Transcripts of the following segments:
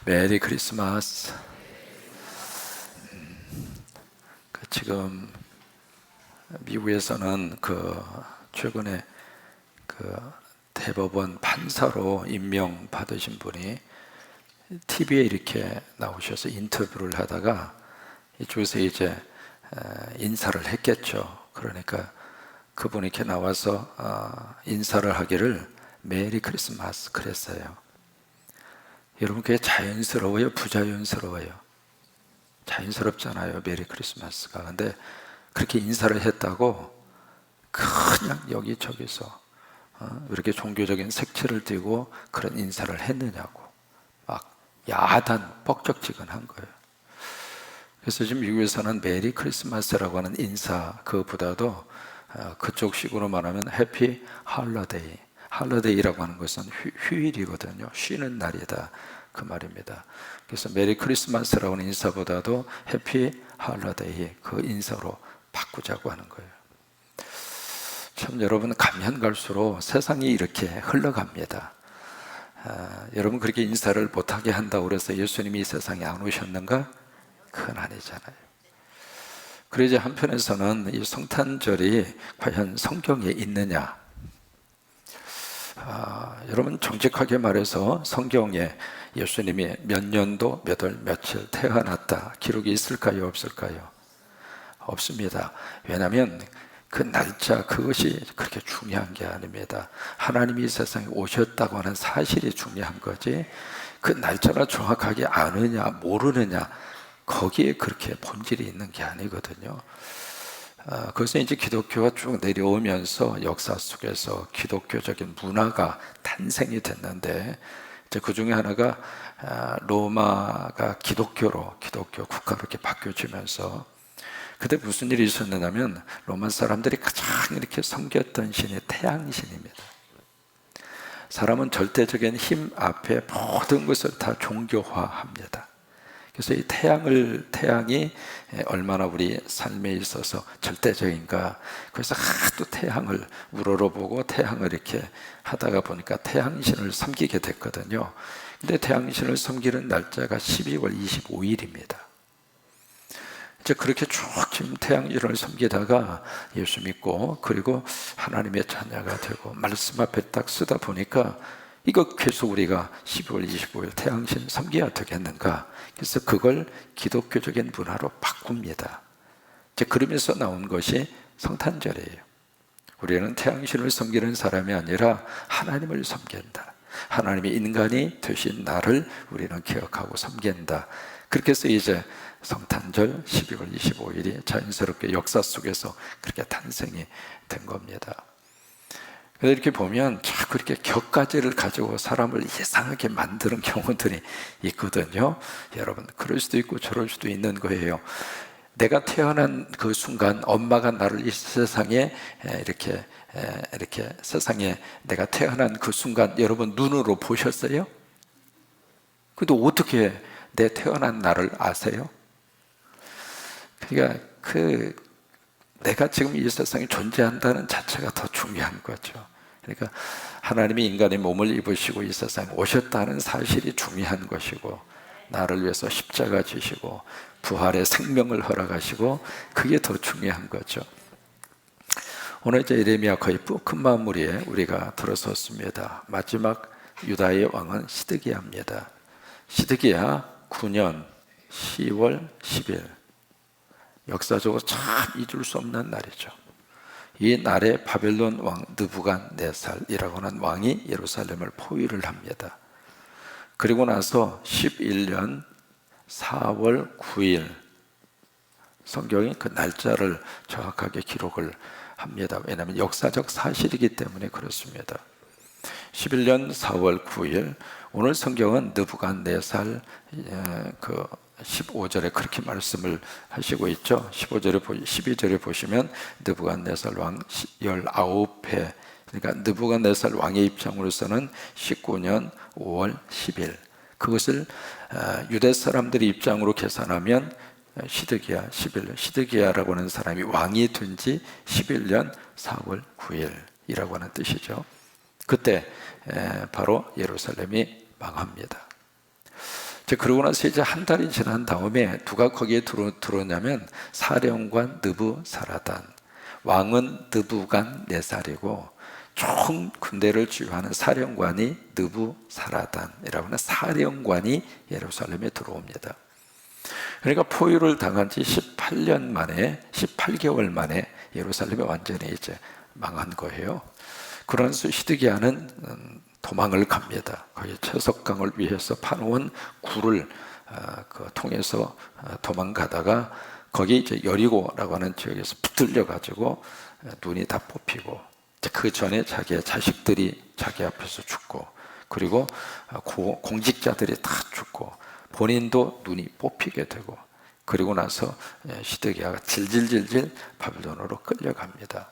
메리 크리스마스. 지금 미국에서는 최근에 대법원 판사로 임명 받으신 분이 TV에 이렇게 나오셔서 인터뷰를 하다가 이쪽에서 이제 인사를 했겠죠. 그러니까 그분이 이렇게 나와서 인사를 하기를 메리 크리스마스 그랬어요. 여러분, 그게 자연스러워요, 부자연스러워요? 자연스럽잖아요, 메리 크리스마스가. 근데 그렇게 인사를 했다고 그냥 여기저기서 이렇게 종교적인 색채를 띠고 그런 인사를 했느냐고 막 야단 뻑적지근한 거예요. 그래서 지금 미국에서는 메리 크리스마스라고 하는 인사 그보다도 그쪽 식으로 말하면 해피 할러데이, 할러데이라고 하는 것은 휴일이거든요. 쉬는 날이다, 그 말입니다. 그래서 메리 크리스마스라고 하는 인사보다도 해피 할러데이, 그 인사로 바꾸자고 하는 거예요. 참, 여러분, 가면 갈수록 세상이 이렇게 흘러갑니다. 여러분, 그렇게 인사를 못하게 한다고 그래서 예수님이 이 세상에 안 오셨는가? 그건 아니잖아요. 그러자 한편에서는 이 성탄절이 과연 성경에 있느냐? 여러분, 정직하게 말해서 성경에 예수님이 몇 년도 몇 월 며칠 태어났다 기록이 있을까요, 없을까요? 없습니다. 왜냐하면 그 날짜, 그것이 그렇게 중요한 게 아닙니다. 하나님이 이 세상에 오셨다고 하는 사실이 중요한 거지, 그 날짜를 정확하게 아느냐 모르느냐, 거기에 그렇게 본질이 있는 게 아니거든요. 그래서 이제 기독교가 쭉 내려오면서 역사 속에서 기독교적인 문화가 탄생이 됐는데, 이제 그 중에 하나가 로마가 기독교 국가로 이렇게 바뀌어지면서, 그때 무슨 일이 있었느냐면 로마 사람들이 가장 이렇게 섬겼던 신이 태양신입니다. 사람은 절대적인 힘 앞에 모든 것을 다 종교화합니다. 그래서 이 태양이 얼마나 우리 삶에 있어서 절대적인가. 그래서 하도 태양을 우러러보고 태양을 이렇게 하다가 보니까 태양신을 섬기게 됐거든요. 근데 태양신을 섬기는 날짜가 12월 25일입니다. 이제 그렇게 쭉 지금 태양신을 섬기다가 예수 믿고, 그리고 하나님의 자녀가 되고 말씀 앞에 딱 쓰다 보니까 이거 계속 우리가 12월 25일 태양신 섬겨야 되겠는가? 그래서 그걸 기독교적인 문화로 바꿉니다. 이제 그러면서 나온 것이 성탄절이에요. 우리는 태양신을 섬기는 사람이 아니라 하나님을 섬긴다. 하나님이 인간이 되신 나를 우리는 기억하고 섬긴다. 그렇게 해서 이제 성탄절 12월 25일이 자연스럽게 역사 속에서 그렇게 탄생이 된 겁니다. 그래서 이렇게 보면 자꾸 이렇게 격가지를 가지고 사람을 이상하게 만드는 경우들이 있거든요. 여러분, 그럴 수도 있고 저럴 수도 있는 거예요. 내가 태어난 그 순간 엄마가 나를 이 세상에 이렇게 세상에 내가 태어난 그 순간 여러분 눈으로 보셨어요? 근데 어떻게 내 태어난 나를 아세요? 그러니까 내가 지금 이 세상에 존재한다는 자체가 더 중요한 거죠. 그러니까 하나님이 인간의 몸을 입으시고 이 세상에 오셨다는 사실이 중요한 것이고, 나를 위해서 십자가 지시고 부활의 생명을 허락하시고, 그게 더 중요한 거죠. 오늘 이제 예레미야 거의 큰 마무리에 우리가 들어섰습니다. 마지막 유다의 왕은 시드기야입니다. 시드기야 9년 10월 10일, 역사적으로 참 잊을 수 없는 날이죠. 이 날에 바벨론 왕 느부갓네살이라고 하는 왕이 예루살렘을 포위를 합니다. 그리고 나서 11년 4월 9일, 성경이 그 날짜를 정확하게 기록을 합니다. 왜냐하면 역사적 사실이기 때문에 그렇습니다. 11년 4월 9일, 오늘 성경은 느부갓네살 15절에 그렇게 말씀을 하시고 있죠. 12절에 보시면 느부갓네살 왕 19회, 그러니까 느부갓네살 왕의 입장으로서는 19년 5월 10일, 그것을 유대 사람들의 입장으로 계산하면 시드기야 11년, 시드기야라고 하는 사람이 왕이 된 지 11년 4월 9일이라고 하는 뜻이죠. 그때 바로 예루살렘이 망합니다. 그러고 나서 이제 한 달이 지난 다음에 누가 거기에 들어오냐면 사령관 느부사라단, 왕은 느부갓네살이고 총 군대를 주유하는 사령관이 느부사라단이라고 하는 사령관이 예루살렘에 들어옵니다. 그러니까 포위를 당한 지 18개월 만에 예루살렘이 완전히 이제 망한 거예요. 그러면서 시드기야는 도망을 갑니다. 거기 채석강을 위해서 파놓은 굴을 통해서 도망가다가 거기 이제 여리고라고 하는 지역에서 붙들려 가지고 눈이 다 뽑히고, 그 전에 자기의 자식들이 자기 앞에서 죽고, 그리고 공직자들이 다 죽고, 본인도 눈이 뽑히게 되고, 그리고 나서 시드기야가 질질질질 바빌론으로 끌려갑니다.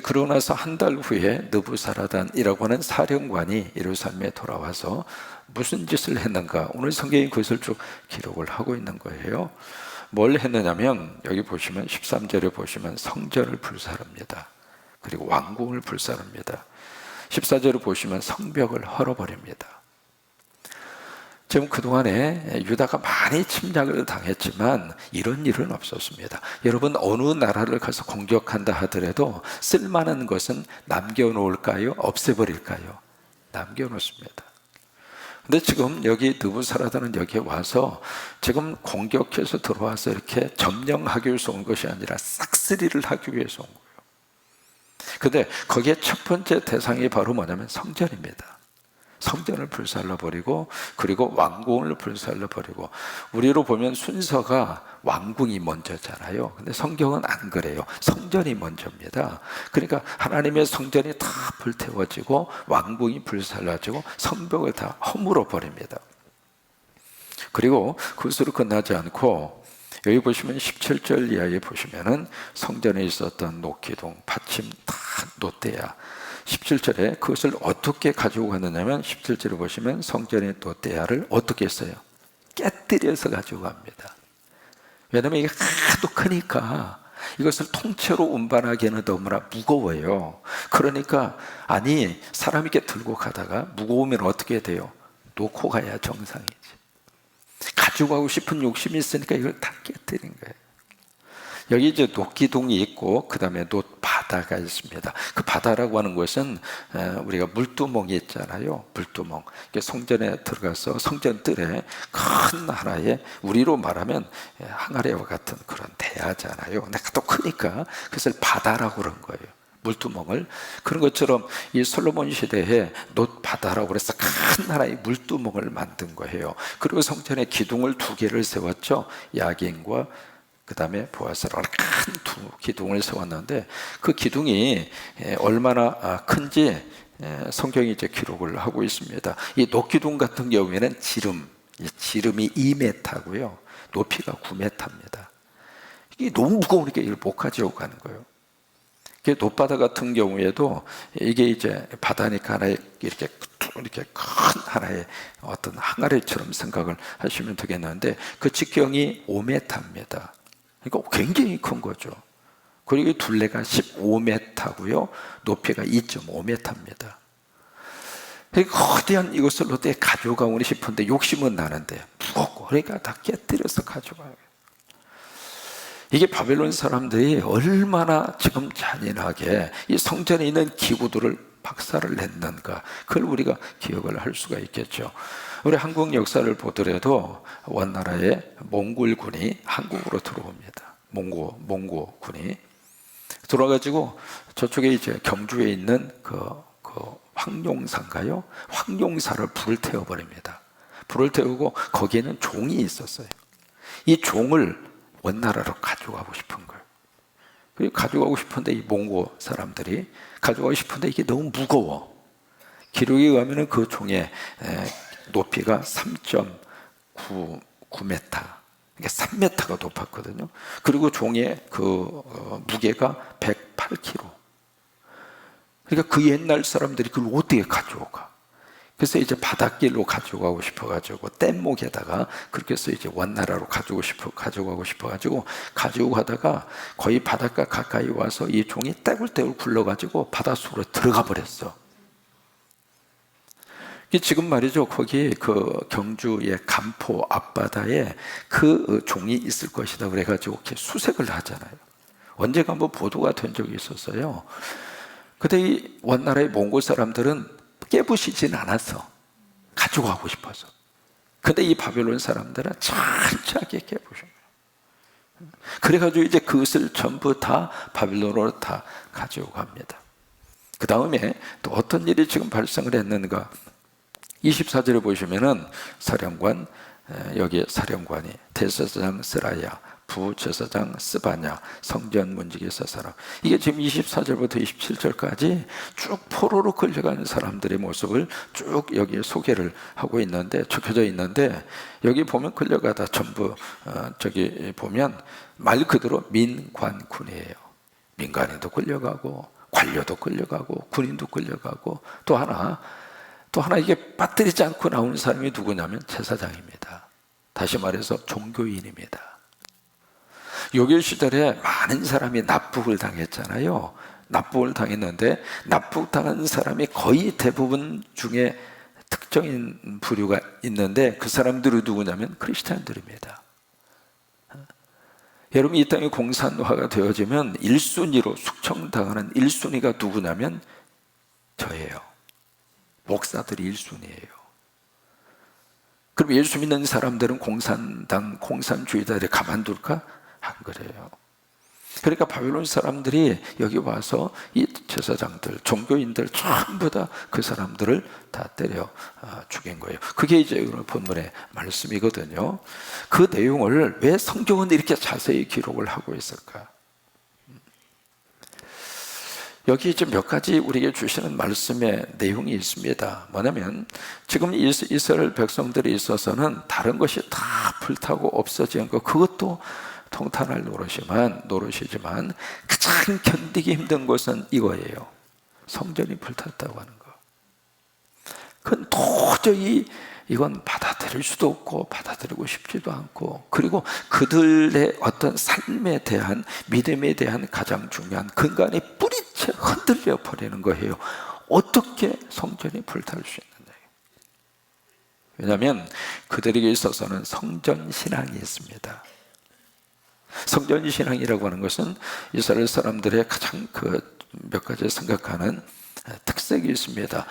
그러고 나서 한 달 후에 느부사라단이라고 하는 사령관이 예루살렘에 돌아와서 무슨 짓을 했는가, 오늘 성경이 그것을 쭉 기록을 하고 있는 거예요. 뭘 했느냐면 여기 보시면 13절에 보시면 성전을 불살릅니다. 그리고 왕궁을 불살릅니다. 14절에 보시면 성벽을 헐어버립니다. 지금 그동안에 유다가 많이 침략을 당했지만 이런 일은 없었습니다. 여러분, 어느 나라를 가서 공격한다 하더라도 쓸만한 것은 남겨놓을까요? 없애버릴까요? 남겨놓습니다. 근데 지금 여기 느부사라단은 여기에 와서 지금 공격해서 들어와서 이렇게 점령하기 위해서 온 것이 아니라 싹쓸이를 하기 위해서 온 거예요. 근데 거기에 첫 번째 대상이 바로 뭐냐면 성전입니다. 성전을 불살라버리고, 그리고 왕궁을 불살라버리고. 우리로 보면 순서가 왕궁이 먼저잖아요. 근데 성경은 안 그래요. 성전이 먼저입니다. 그러니까 하나님의 성전이 다 불태워지고, 왕궁이 불살라지고, 성벽을 다 허물어 버립니다. 그리고 그것으로 끝나지 않고 여기 보시면 17절 이하에 보시면은 성전에 있었던 녹기둥, 받침 다 노대야. 17절에 그것을 어떻게 가지고 갔느냐면 17절에 보시면 성전의 노대야를 어떻게 했어요? 깨뜨려서 가지고 갑니다. 왜냐하면 이게 하도 크니까 이것을 통째로 운반하기에는 너무나 무거워요. 그러니까 아니, 사람이 이렇게 들고 가다가 무거우면 어떻게 돼요? 놓고 가야 정상이지. 가지고 가고 싶은 욕심이 있으니까 이걸 다 깨뜨린 거예요. 여기 이제 녹기둥이 있고, 그 다음에 녹바다가 있습니다. 그 바다라고 하는 것은 우리가 물두멍이 있잖아요. 물두멍. 성전에 들어가서 성전 뜰에 큰 하나의, 우리로 말하면 항아리와 같은 그런 대야잖아요. 근데 또 크니까 그것을 바다라고 그런 거예요. 물두멍을. 그런 것처럼 이 솔로몬 시대에 놋바다라고 그래서 큰 하나의 물두멍을 만든 거예요. 그리고 성전에 기둥을 2개를 세웠죠. 야긴과 그 다음에 보아스라고 큰 2 기둥을 세웠는데, 그 기둥이 얼마나 큰지 성경이 이제 기록을 하고 있습니다. 이 녹기둥 같은 경우에는 지름이 2m고요. 높이가 9m입니다. 이게 너무 무거우니까 이걸 못 가지고 가는 거예요. 놋바다 같은 경우에도 이게 이제 바다니까 하나의 이렇게 큰 하나의 어떤 항아리처럼 생각을 하시면 되겠는데, 그 직경이 5m입니다. 그러니까 굉장히 큰 거죠. 그리고 둘레가 15m고요. 높이가 2.5m입니다. 거대한 이것을 어떻게 가져가고 싶은데 욕심은 나는데 무겁고, 그러니까 다 깨뜨려서 가져가요. 이게 바벨론 사람들이 얼마나 지금 잔인하게 이 성전에 있는 기구들을 박살을 냈는가, 그걸 우리가 기억을 할 수가 있겠죠. 우리 한국 역사를 보더라도 원나라의 몽골군이 한국으로 들어옵니다. 몽고군이 들어와가지고 저쪽에 이제 경주에 있는 그 황룡사인가요? 황룡사를 불을 태워버립니다. 불을 태우고 거기에는 종이 있었어요. 이 종을 원나라로 가져가고 싶은 거예요. 그리고 가져가고 싶은데 이 몽고 사람들이 가져가고 싶은데 이게 너무 무거워. 기록에 의하면 그 종의 높이가 3.9m, 그러니까 3m가 높았거든요. 그리고 종의 그 무게가 108kg. 그러니까 그 옛날 사람들이 그걸 어떻게 가져가? 그래서 이제 바닷길로 가져가고 싶어가지고 뗏목에다가 그렇게 해서 이제 원나라로 가져가고 싶어가지고 가지고 가다가 거의 바닷가 가까이 와서 이 종이 떼굴떼굴 굴러가지고 바닷속으로 들어가 버렸어. 지금 말이죠, 거기 그 경주의 간포 앞바다에 그 종이 있을 것이다 그래가지고 이렇게 수색을 하잖아요. 언제가 한번 보도가 된 적이 있었어요. 근데 이 원나라의 몽골 사람들은 깨부시진 않았어. 가지고 가고 싶어서. 근데 이 바벨론 사람들은 철저하게 깨부셔. 그래가지고 이제 그것을 전부 다 바벨론으로 다 가지고 갑니다. 그 다음에 또 어떤 일이 지금 발생을 했는가? 24절에 보시면은 사령관, 여기 사령관이 대제사장 스라야, 부제사장 스바냐, 성전 문지기사 사람, 이게 지금 24절부터 27절까지 쭉 포로로 끌려가는 사람들의 모습을 쭉 여기 소개를 하고 있는데, 적혀져 있는데, 여기 보면 끌려가다 전부 저기 보면 말 그대로 민관군이에요. 민간인도 끌려가고 관료도 끌려가고 군인도 끌려가고, 또 하나 이게 빠뜨리지 않고 나오는 사람이 누구냐면 제사장입니다. 다시 말해서 종교인입니다. 요길 시절에 많은 사람이 납북을 당했잖아요. 납북을 당했는데, 납북당한 사람이 거의 대부분 중에 특정인 부류가 있는데, 그 사람들이 누구냐면 크리스찬들입니다. 여러분, 이 땅이 공산화가 되어지면 1순위로 숙청당하는 1순위가 누구냐면 저예요. 목사들이 1순위예요. 그럼 예수 믿는 사람들은 공산당, 공산주의자들이 가만둘까? 안 그래요. 그러니까 바벨론 사람들이 여기 와서 이 제사장들, 종교인들 전부 다 그 사람들을 다 때려 죽인 거예요. 그게 이제 오늘 본문의 말씀이거든요. 그 내용을 왜 성경은 이렇게 자세히 기록을 하고 있을까? 여기 이제 몇 가지 우리에게 주시는 말씀의 내용이 있습니다. 뭐냐면 지금 이스라엘 백성들이 있어서는 다른 것이 다 불타고 없어진 것, 그것도 통탄할 노릇이지만 가장 견디기 힘든 것은 이거예요. 성전이 불탔다고 하는 거. 그건 도저히 이건 받아들일 수도 없고 받아들이고 싶지도 않고, 그리고 그들의 어떤 삶에 대한, 믿음에 대한 가장 중요한 근간이 뿌리채 흔들려 버리는 거예요. 어떻게 성전이 불탈 수 있느냐. 왜냐하면 그들에게 있어서는 성전 신앙이 있습니다. 성전 신앙이라고 하는 것은 이스라엘 사람들의 가장 몇 가지 생각하는 특색이 있습니다.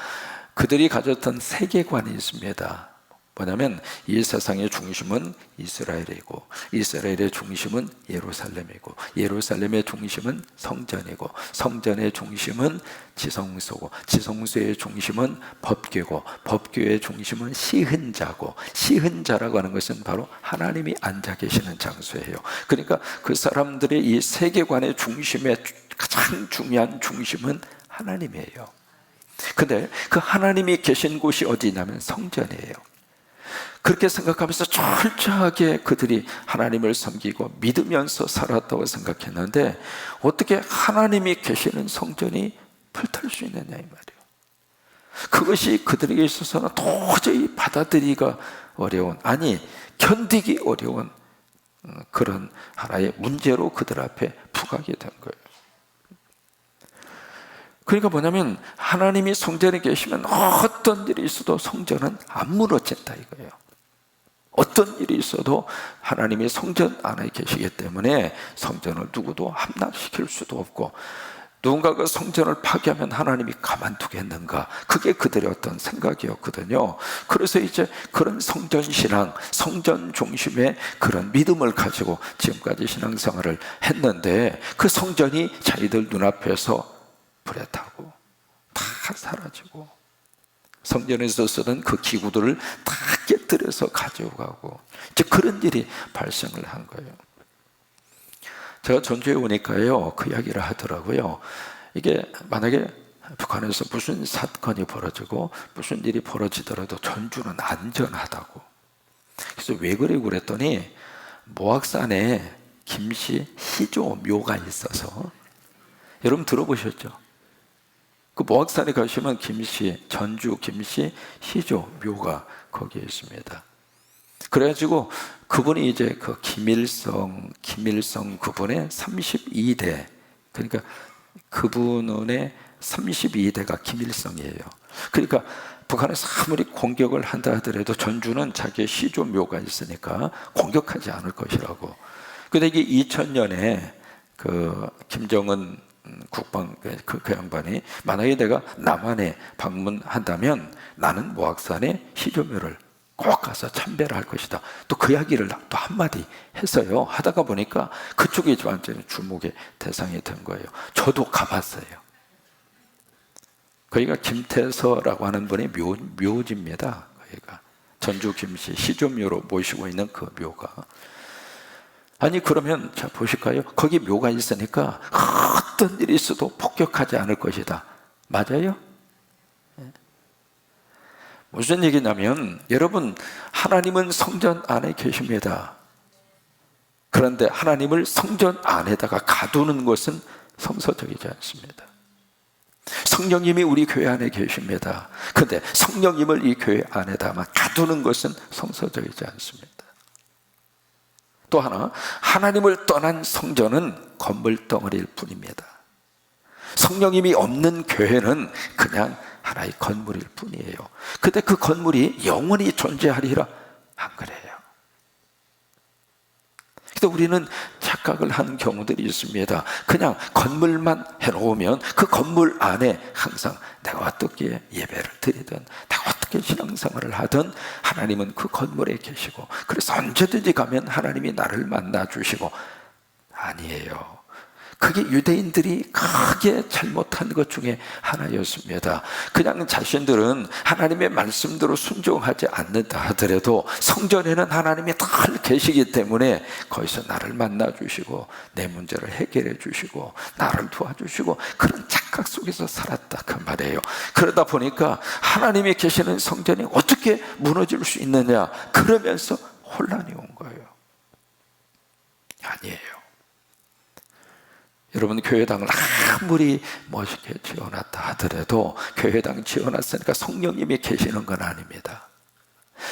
그들이 가졌던 세계관이 있습니다. 뭐냐면 이 세상의 중심은 이스라엘이고, 이스라엘의 중심은 예루살렘이고, 예루살렘의 중심은 성전이고, 성전의 중심은 지성소고, 지성소의 중심은 법궤고, 법궤의 중심은 시흔자고, 시흔자라고 하는 것은 바로 하나님이 앉아 계시는 장소예요. 그러니까 그 사람들의 이 세계관의 중심의 가장 중요한 중심은 하나님이에요. 근데 그 하나님이 계신 곳이 어디냐면 성전이에요. 그렇게 생각하면서 철저하게 그들이 하나님을 섬기고 믿으면서 살았다고 생각했는데, 어떻게 하나님이 계시는 성전이 불탈 수 있느냐 이 말이에요. 그것이 그들에게 있어서는 도저히 받아들이기가 어려운, 아니 견디기 어려운 그런 하나의 문제로 그들 앞에 부각이 된 거예요. 그러니까 뭐냐면 하나님이 성전에 계시면 어떤 일이 있어도 성전은 안 무너진다 이거예요. 어떤 일이 있어도 하나님이 성전 안에 계시기 때문에 성전을 누구도 함락시킬 수도 없고, 누군가가 성전을 파괴하면 하나님이 가만두겠는가, 그게 그들의 어떤 생각이었거든요. 그래서 이제 그런 성전 신앙, 성전 중심의 그런 믿음을 가지고 지금까지 신앙생활을 했는데, 그 성전이 자기들 눈앞에서 불에 타고 다 사라지고, 성전에서 쓰던 그 기구들을 다 깨뜨려서 가져가고, 이제 그런 일이 발생을 한 거예요. 제가 전주에 오니까요, 그 이야기를 하더라고요. 이게 만약에 북한에서 무슨 사건이 벌어지고 무슨 일이 벌어지더라도 전주는 안전하다고. 그래서 왜 그래고 그랬더니 모악산에 김씨 시조 묘가 있어서, 여러분 들어보셨죠? 그 모악산에 가시면 김씨, 전주 김씨 시조 묘가 거기에 있습니다. 그래가지고 그분이 이제 그 김일성 그분의 32대, 그러니까 그분의 32대가 김일성이에요. 그러니까 북한에서 아무리 공격을 한다 하더라도 전주는 자기의 시조묘가 있으니까 공격하지 않을 것이라고. 근데 이게 2000년에 그 김정은 국방 그 양반이 만약에 내가 남한에 방문한다면 나는 모악산의 시조묘를 꼭 가서 참배를 할 것이다. 또 그 이야기를 또 한마디 했어요. 하다가 보니까 그쪽이 완전히 주목의 대상이 된 거예요. 저도 가봤어요. 거기가 김태서라고 하는 분의 묘지입니다. 거기가 전주 김씨 시조묘로 모시고 있는 그 묘가. 아니 그러면 자 보실까요? 거기 묘가 있으니까 어떤 일이 있어도 폭격하지 않을 것이다. 맞아요? 무슨 얘기냐면 여러분, 하나님은 성전 안에 계십니다. 그런데 하나님을 성전 안에다가 가두는 것은 성서적이지 않습니다. 성령님이 우리 교회 안에 계십니다. 그런데 성령님을 이 교회 안에다만 가두는 것은 성서적이지 않습니다. 또 하나, 하나님을 떠난 성전은 건물 덩어리일 뿐입니다. 성령님이 없는 교회는 그냥 하나의 건물일 뿐이에요. 근데 그 건물이 영원히 존재하리라 안 그래요. 근데 우리는 착각을 하는 경우들이 있습니다. 그냥 건물만 해놓으면 그 건물 안에 항상 내가 어떻게 예배를 드리든 내가 어떻게 신앙생활을 하든 하나님은 그 건물에 계시고, 그래서 언제든지 가면 하나님이 나를 만나 주시고. 아니에요. 그게 유대인들이 크게 잘못한 것 중에 하나였습니다. 그냥 자신들은 하나님의 말씀대로 순종하지 않는다 하더라도 성전에는 하나님이 늘 계시기 때문에 거기서 나를 만나 주시고 내 문제를 해결해 주시고 나를 도와주시고, 그런 착각 속에서 살았다 그 말이에요. 그러다 보니까 하나님이 계시는 성전이 어떻게 무너질 수 있느냐, 그러면서 혼란이 온 거예요. 아니에요. 여러분, 교회당을 아무리 멋있게 지어놨다 하더라도 교회당 지어놨으니까 성령님이 계시는 건 아닙니다.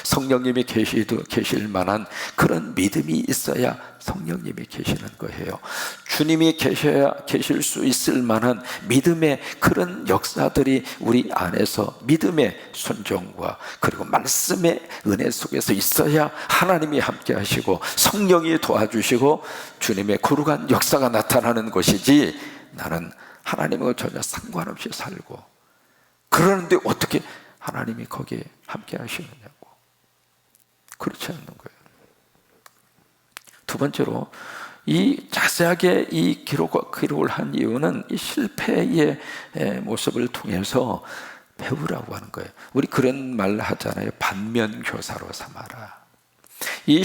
성령님이 계실 만한 그런 믿음이 있어야 성령님이 계시는 거예요. 주님이 계실 수 있을 만한 믿음의 그런 역사들이 우리 안에서 믿음의 순종과 그리고 말씀의 은혜 속에서 있어야 하나님이 함께 하시고 성령이 도와주시고 주님의 거룩한 역사가 나타나는 것이지, 나는 하나님과 전혀 상관없이 살고 그러는데 어떻게 하나님이 거기에 함께 하시느냐고. 그렇지 않는 거예요. 두 번째로, 이 자세하게 이 기록을 한 이유는 이 실패의 모습을 통해서 배우라고 하는 거예요. 우리 그런 말 하잖아요. 반면교사로 삼아라. 이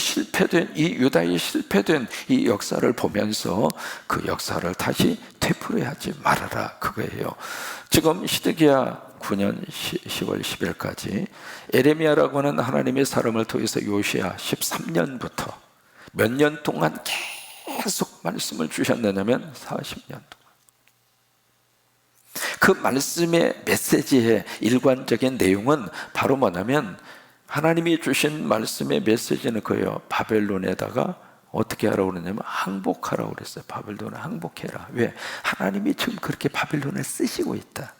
유다의 실패된 이 역사를 보면서 그 역사를 다시 되풀이하지 말아라 그거예요. 지금 시드기야 9년 10월 10일까지 에레미야라고 하는 하나님의 사람을 통해서 요시야 13년부터 몇 년 동안 계속 말씀을 주셨느냐면 40년 동안. 그 말씀의 메시지의 일관적인 내용은 바로 뭐냐면, 하나님이 주신 말씀의 메시지는 그예요. 바벨론에다가 어떻게 하라고 그러냐면 항복하라고 그랬어요. 바벨론을 항복해라. 왜? 하나님이 지금 그렇게 바벨론을 쓰시고 있다.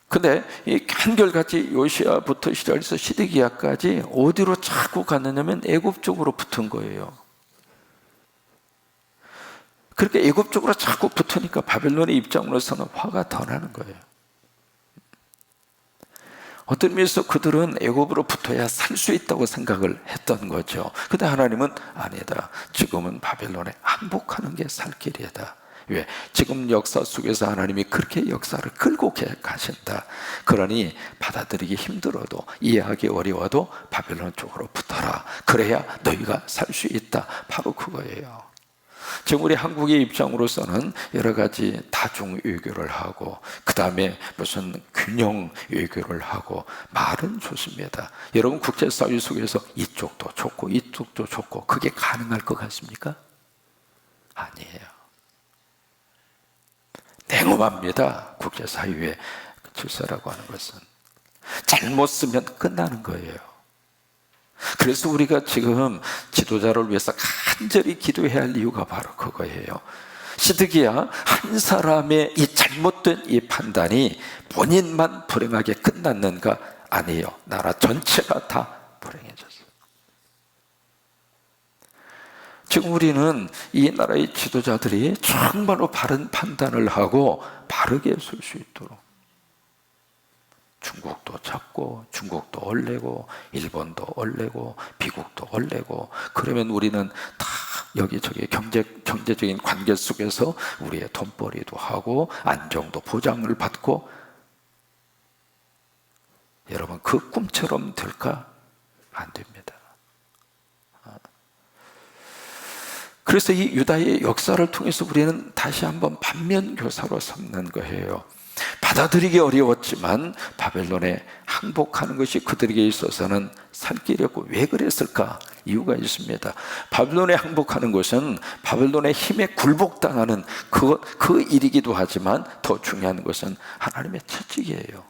근데 이 한결같이 요시야부터 시작해서 시드기야까지 어디로 자꾸 갔느냐면 애굽 쪽으로 붙은 거예요. 그렇게 애굽 쪽으로 자꾸 붙으니까 바벨론의 입장으로서는 화가 더 나는 거예요. 어떤 의미에서 그들은 애굽으로 붙어야 살 수 있다고 생각을 했던 거죠. 근데 하나님은 아니다. 지금은 바벨론에 항복하는 게 살 길이다. 왜? 지금 역사 속에서 하나님이 그렇게 역사를 끌고 가신다. 그러니 받아들이기 힘들어도, 이해하기 어려워도 바벨론 쪽으로 붙어라. 그래야 너희가 살 수 있다. 바로 그거예요. 지금 우리 한국의 입장으로서는 여러 가지 다중 외교를 하고 그 다음에 무슨 균형 외교를 하고, 말은 좋습니다. 여러분, 국제사회 속에서 이쪽도 좋고 이쪽도 좋고 그게 가능할 것 같습니까? 아니에요. 냉엄합니다. 국제사회의 질서라고 하는 것은 잘못 쓰면 끝나는 거예요. 그래서 우리가 지금 지도자를 위해서 간절히 기도해야 할 이유가 바로 그거예요. 시드기야 한 사람의 이 잘못된 이 판단이 본인만 불행하게 끝났는가? 아니에요. 나라 전체가 다 불행해졌어요. 지금 우리는 이 나라의 지도자들이 정말로 바른 판단을 하고 바르게 설 수 있도록, 중국도 잡고 중국도 얼레고 일본도 얼레고 미국도 얼레고, 그러면 우리는 다 여기저기 경제적인 관계 속에서 우리의 돈벌이도 하고 안정도 보장을 받고, 여러분 그 꿈처럼 될까? 안 됩니다. 그래서 이 유다의 역사를 통해서 우리는 다시 한번 반면교사로 삼는 거예요. 받아들이기 어려웠지만 바벨론에 항복하는 것이 그들에게 있어서는 산길이었고, 왜 그랬을까? 이유가 있습니다. 바벨론에 항복하는 것은 바벨론의 힘에 굴복당하는 그 일이기도 하지만, 더 중요한 것은 하나님의 채찍이에요.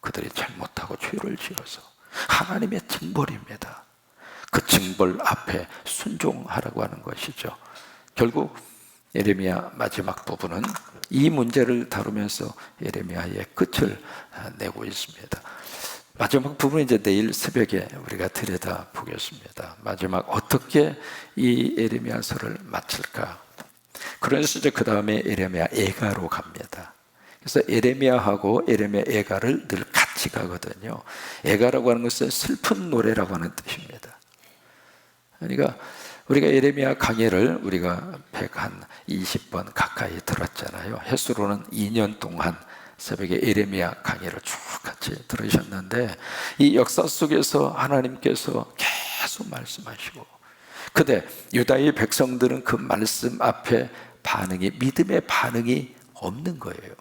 그들이 잘못하고 죄를 지어서 하나님의 징벌입니다. 그 징벌 앞에 순종하라고 하는 것이죠. 결국 예레미야 마지막 부분은 이 문제를 다루면서 예레미야의 끝을 내고 있습니다. 마지막 부분은 이제 내일 새벽에 우리가 들여다 보겠습니다. 마지막 어떻게 이 예레미야서를 마칠까? 그래서 이제 그 다음에 예레미야 애가로 갑니다. 그래서 예레미야하고 예레미야 애가를 늘 같이 가거든요. 애가라고 하는 것은 슬픈 노래라고 하는 뜻입니다. 그러니까 우리가 예레미야 강해를 우리가 120번 가까이 들었잖아요. 횟수로는 2년 동안 새벽에 예레미야 강해를 쭉 같이 들으셨는데, 이 역사 속에서 하나님께서 계속 말씀하시고, 근데 유다의 백성들은 그 말씀 앞에 믿음의 반응이 없는 거예요.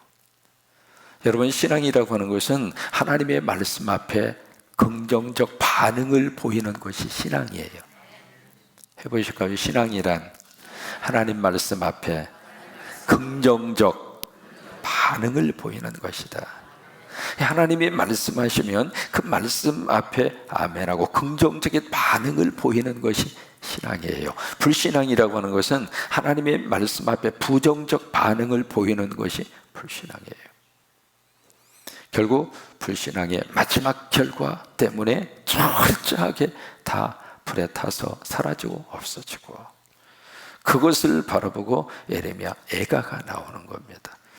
여러분, 신앙이라고 하는 것은 하나님의 말씀 앞에 긍정적 반응을 보이는 것이 신앙이에요. 해보실까요? 신앙이란 하나님 말씀 앞에 긍정적 반응을 보이는 것이다. 하나님이 말씀하시면 그 말씀 앞에 아멘하고 긍정적인 반응을 보이는 것이 신앙이에요. 불신앙이라고 하는 것은 하나님의 말씀 앞에 부정적 반응을 보이는 것이 불신앙이에요. 결국 불신앙의 마지막 결과 때문에 철저하게 다 불에 타서 사라지고 없어지고, 그것을 바라보고 예레미야 애가가 나오는 겁니다.